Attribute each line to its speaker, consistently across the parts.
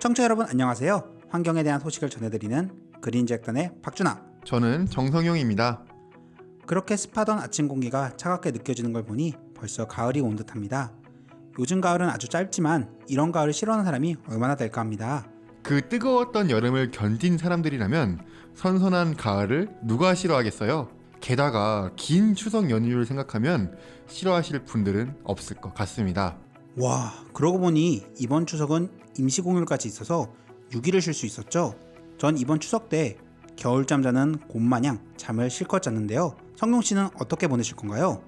Speaker 1: 청취자 여러분 안녕하세요. 환경에 대한 소식을 전해드리는 그린잭단의 박준하.
Speaker 2: 저는 정성용입니다.
Speaker 1: 그렇게 습하던 아침 공기가 차갑게 느껴지는 걸 보니 벌써 가을이 온 듯합니다. 요즘 가을은 아주 짧지만 이런 가을을 싫어하는 사람이 얼마나 될까 합니다.
Speaker 2: 그 뜨거웠던 여름을 견딘 사람들이라면 선선한 가을을 누가 싫어하겠어요? 게다가 긴 추석 연휴를 생각하면 싫어하실 분들은 없을 것 같습니다.
Speaker 1: 와, 그러고 보니 이번 추석은 임시공휴일까지 있어서 6일을 쉴 수 있었죠. 전 이번 추석 때 겨울잠 자는 곰마냥 잠을 실컷 잤는데요. 성룡 씨는 어떻게 보내실 건가요?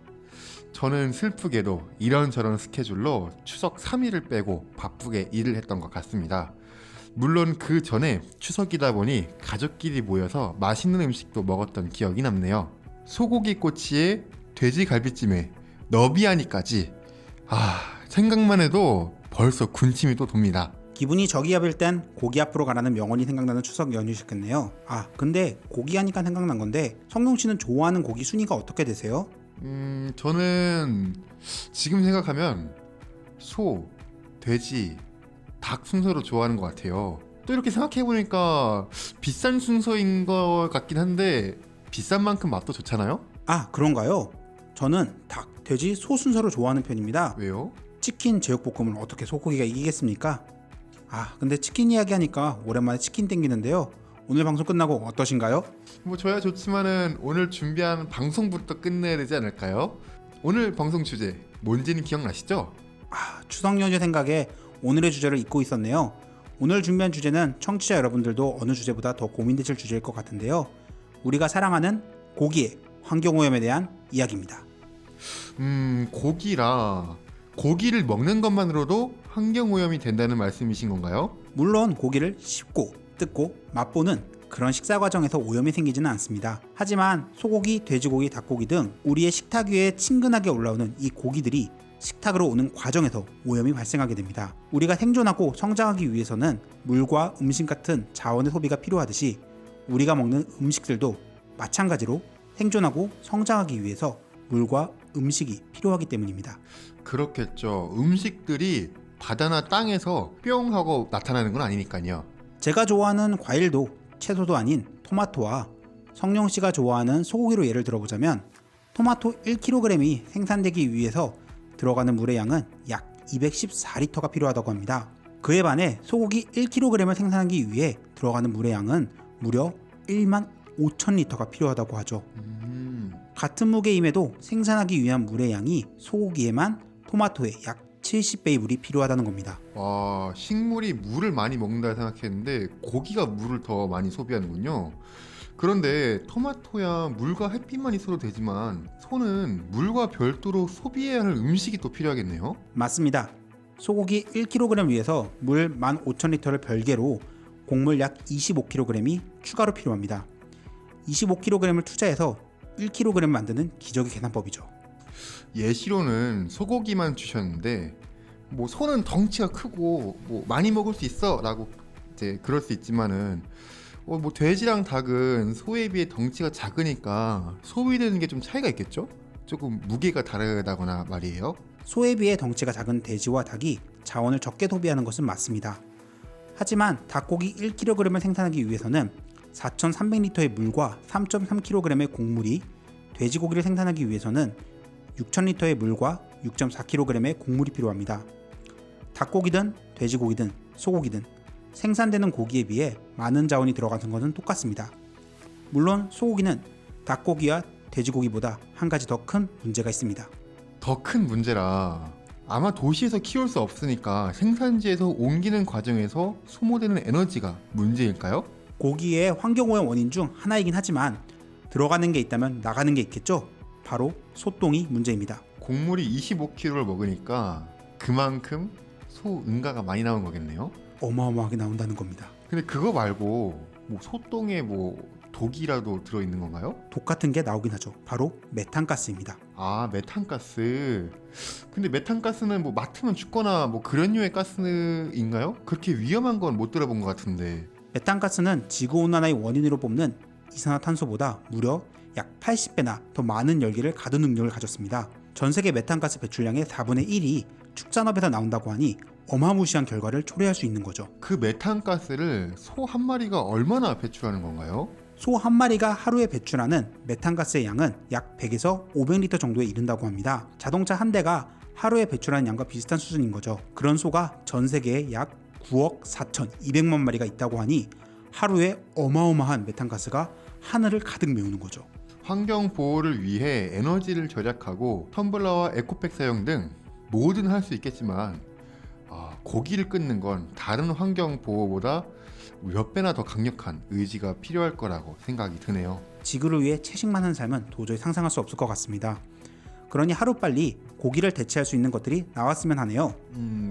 Speaker 2: 저는 슬프게도 이런저런 스케줄로 추석 3일을 빼고 바쁘게 일을 했던 것 같습니다. 물론 그 전에 추석이다 보니 가족끼리 모여서 맛있는 음식도 먹었던 기억이 남네요. 소고기 꼬치에 돼지갈비찜에 너비아니까지 생각만 해도 벌써 군침이 또 돕니다.
Speaker 1: 기분이 저기압일 땐 고기 앞으로 가라는 명언이 생각나는 추석 연휴셨겠네요. 근데 고기 하니까 생각난 건데 성룡 씨는 좋아하는 고기 순위가 어떻게 되세요?
Speaker 2: 저는 지금 생각하면 소, 돼지, 닭 순서로 좋아하는 것 같아요. 또 이렇게 생각해보니까 비싼 순서인 것 같긴 한데 비싼 만큼 맛도 좋잖아요?
Speaker 1: 그런가요? 저는 닭, 돼지, 소 순서로 좋아하는 편입니다.
Speaker 2: 왜요?
Speaker 1: 치킨 제육볶음을 어떻게 소고기가 이기겠습니까? 근데 치킨 이야기하니까 오랜만에 치킨 땡기는데요. 오늘 방송 끝나고 어떠신가요?
Speaker 2: 뭐 저야 좋지만은 오늘 준비한 방송부터 끝내야 되지 않을까요? 오늘 방송 주제 뭔지는 기억나시죠?
Speaker 1: 추석 연휴 생각에 오늘의 주제를 잊고 있었네요. 오늘 준비한 주제는 청취자 여러분들도 어느 주제보다 더 고민되실 주제일 것 같은데요. 우리가 사랑하는 고기의 환경오염에 대한 이야기입니다.
Speaker 2: 고기를 먹는 것만으로도 환경오염이 된다는 말씀이신 건가요?
Speaker 1: 물론 고기를 씹고 뜯고 맛보는 그런 식사 과정에서 오염이 생기지는 않습니다. 하지만 소고기, 돼지고기, 닭고기 등 우리의 식탁 위에 친근하게 올라오는 이 고기들이 식탁으로 오는 과정에서 오염이 발생하게 됩니다. 우리가 생존하고 성장하기 위해서는 물과 음식 같은 자원의 소비가 필요하듯이 우리가 먹는 음식들도 마찬가지로 생존하고 성장하기 위해서 물과 음식이 필요하기 때문입니다.
Speaker 2: 그렇겠죠. 음식들이 바다나 땅에서 뿅 하고 나타나는 건 아니니까요.
Speaker 1: 제가 좋아하는 과일도 채소도 아닌 토마토와 성룡 씨가 좋아하는 소고기로 예를 들어보자면 토마토 1kg이 생산되기 위해서 들어가는 물의 양은 약 214리터가 필요하다고 합니다. 그에 반해 소고기 1kg을 생산하기 위해 들어가는 물의 양은 무려 1만 5천 리터가 필요하다고 하죠. 같은 무게임에도 생산하기 위한 물의 양이 소고기에만 토마토의 약 70배의 물이 필요하다는 겁니다.
Speaker 2: 와, 식물이 물을 많이 먹는다 생각했는데 고기가 물을 더 많이 소비하는군요. 그런데 토마토야 물과 햇빛만 있어도 되지만 소는 물과 별도로 소비해야 할 음식이 또 필요하겠네요?
Speaker 1: 맞습니다. 소고기 1kg 위해서 물 15,000리터를 별개로 곡물 약 25kg이 추가로 필요합니다. 25kg을 투자해서 1kg 만드는 기적의 계산법이죠.
Speaker 2: 예시로는 소고기만 주셨는데 뭐 소는 덩치가 크고 뭐 많이 먹을 수 있어 라고 이제 그럴 수 있지만은 뭐 돼지랑 닭은 소에 비해 덩치가 작으니까 소비되는 게 좀 차이가 있겠죠? 조금 무게가 다르다거나 말이에요.
Speaker 1: 소에 비해 덩치가 작은 돼지와 닭이 자원을 적게 소비하는 것은 맞습니다. 하지만 닭고기 1kg을 생산하기 위해서는 4,300리터의 물과 3.3kg의 곡물이, 돼지고기를 생산하기 위해서는 6,000리터의 물과 6.4kg의 곡물이 필요합니다. 닭고기든 돼지고기든 소고기든 생산되는 고기에 비해 많은 자원이 들어가는 것은 똑같습니다. 물론 소고기는 닭고기와 돼지고기보다 한 가지 더 큰 문제가 있습니다.
Speaker 2: 더 큰 문제라 아마 도시에서 키울 수 없으니까 생산지에서 옮기는 과정에서 소모되는 에너지가 문제일까요?
Speaker 1: 고기의 환경오염 원인 중 하나이긴 하지만 들어가는 게 있다면 나가는 게 있겠죠? 바로 소똥이 문제입니다.
Speaker 2: 곡물이 25kg를 먹으니까 그만큼 소 응가가 많이 나온 거겠네요?
Speaker 1: 어마어마하게 나온다는 겁니다.
Speaker 2: 근데 그거 말고 뭐 소똥에 뭐 독이라도 들어있는 건가요?
Speaker 1: 독 같은 게 나오긴 하죠. 바로 메탄가스입니다.
Speaker 2: 메탄가스. 근데 메탄가스는 뭐 맡으면 죽거나 뭐 그런 류의 가스인가요? 그렇게 위험한 건 못 들어본 것 같은데.
Speaker 1: 메탄가스는 지구온난화의 원인으로 뽑는 이산화탄소보다 무려 약 80배나 더 많은 열기를 가두는 능력을 가졌습니다. 전 세계 메탄가스 배출량의 4분의 1이 축산업에서 나온다고 하니 어마무시한 결과를 초래할 수 있는 거죠.
Speaker 2: 그 메탄가스를 소 한 마리가 얼마나 배출하는 건가요?
Speaker 1: 소 한 마리가 하루에 배출하는 메탄가스의 양은 약 100에서 500리터 정도에 이른다고 합니다. 자동차 한 대가 하루에 배출하는 양과 비슷한 수준인 거죠. 그런 소가 전 세계에 약 9억 4,200만 마리가 있다고 하니 하루에 어마어마한 메탄가스가 하늘을 가득 메우는 거죠.
Speaker 2: 환경 보호를 위해 에너지를 절약하고 텀블러와 에코백 사용 등 뭐든 할 수 있겠지만 고기를 끊는 건 다른 환경 보호보다 몇 배나 더 강력한 의지가 필요할 거라고 생각이 드네요.
Speaker 1: 지구를 위해 채식만 하는 삶은 도저히 상상할 수 없을 것 같습니다. 그러니 하루빨리 고기를 대체할 수 있는 것들이 나왔으면 하네요.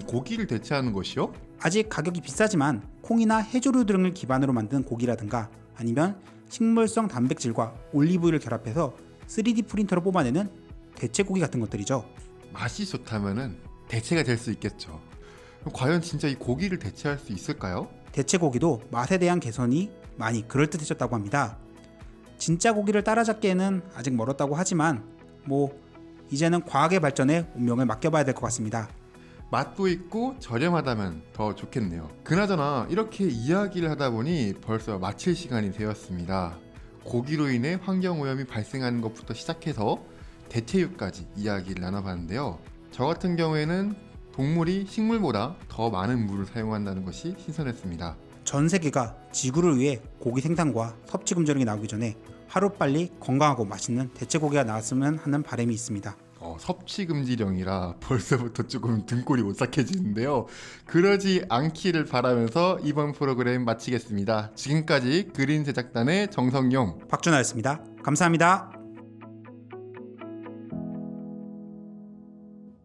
Speaker 2: 고기를 대체하는 것이요?
Speaker 1: 아직 가격이 비싸지만 콩이나 해조류 등을 기반으로 만든 고기라든가 아니면 식물성 단백질과 올리브유를 결합해서 3D 프린터로 뽑아내는 대체 고기 같은 것들이죠.
Speaker 2: 맛이 좋다면은 대체가 될 수 있겠죠. 그럼 과연 진짜 이 고기를 대체할 수 있을까요?
Speaker 1: 대체 고기도 맛에 대한 개선이 많이 그럴듯해졌다고 합니다. 진짜 고기를 따라잡기에는 아직 멀었다고 하지만 이제는 과학의 발전에 운명을 맡겨봐야 될 것 같습니다.
Speaker 2: 맛도 있고 저렴하다면 더 좋겠네요. 그나저나 이렇게 이야기를 하다 보니 벌써 마칠 시간이 되었습니다. 고기로 인해 환경오염이 발생하는 것부터 시작해서 대체육까지 이야기를 나눠봤는데요. 저 같은 경우에는 동물이 식물보다 더 많은 물을 사용한다는 것이 신선했습니다.
Speaker 1: 전 세계가 지구를 위해 고기 생산과 섭취 금지령이 나오기 전에 하루빨리 건강하고 맛있는 대체 고기가 나왔으면 하는 바람이 있습니다.
Speaker 2: 섭취 금지령이라 벌써부터 조금 등골이 오싹해지는데요. 그러지 않기를 바라면서 이번 프로그램 마치겠습니다. 지금까지 그린 제작단의 정성용,
Speaker 1: 박준하였습니다. 감사합니다.